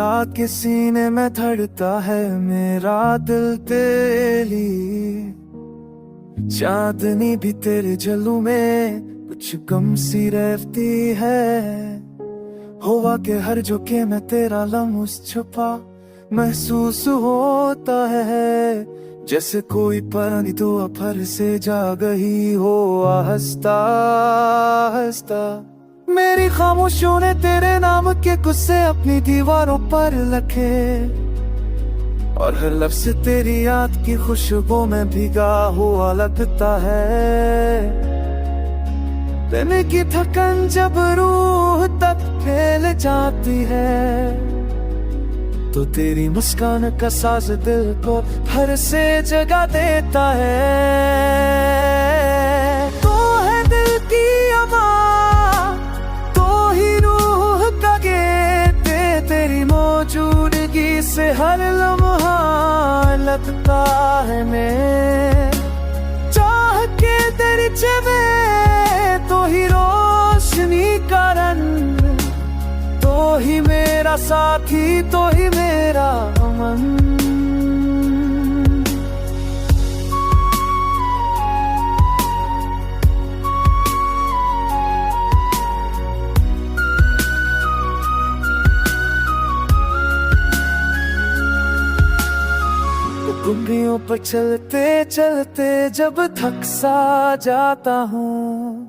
लगा के सीने में धड़ता है मेरा दिल तेली। चांदनी भी तेरे जलू में कुछ कम सी रहती है। हवा के हर झोंके में तेरा लम्स छुपा महसूस होता है। जैसे कोई परानी दुआ पर से जा गई हो आहिस्ता आहिस्ता। मेरी खामोशियों ने तेरे नाम के गुस्से अपनी दीवारों पर लिखे, और हर लफ्ज़ तेरी याद की खुशबू में भीगा हुआ लगता है। दिन की थकन जब रूह तक फैल जाती है, तो तेरी मुस्कान का साज दिल को फिर से जगा देता है। तो है दिल की आवाज़, तो ही रूह का गेत, तेरी मौजूदगी से हर लम्हा लगता है मैं चाह के तेरी छवि। तो ही रोशनी का रंग, तो ही मेरा साथी, तो ही मेरा अमन। गुम्बियों पर चलते चलते जब थक सा जाता हूँ,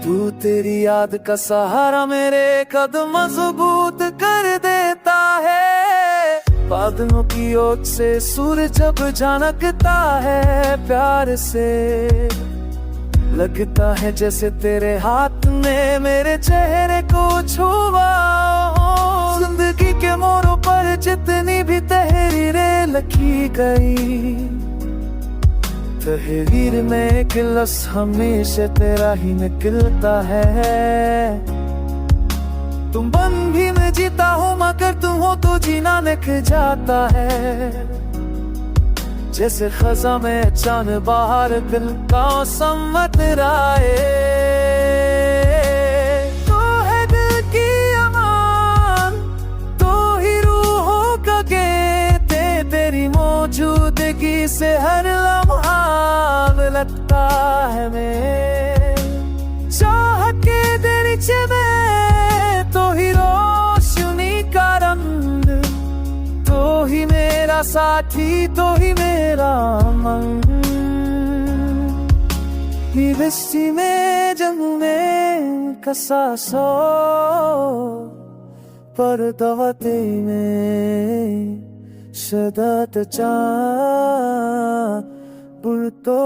तू तेरी याद का सहारा मेरे कदम मजबूत कर देता है। बादलों की ओट से सूरज जब झलकता है प्यार से, लगता है जैसे तेरे हाथ ने मेरे चेहरे को छुआ। जिंदगी के मोड़ों पर जितनी भी तहरीरें लिखी गई, तहरीर में एक लफ्ज़ हमेशा तेरा ही निकलता है। तुम बन भी मैं जीता हूँ, मगर तुम हो तो जीना निक जाता है। जैसे खज़ां में चांद बाहर दिल का समतराए। तो है दिल की अमान, तो ही रूहों का गेत, तेरी मौजूदगी से हर लम्हा लगता है मैं चाह के तेरी छवि। तो ही रोशनी का रंग, तो ही मेरा साथी, तो ही मेरा मन। ही बस्ती में जंग में कसासो पर दवाते में शदत चा पुरतो।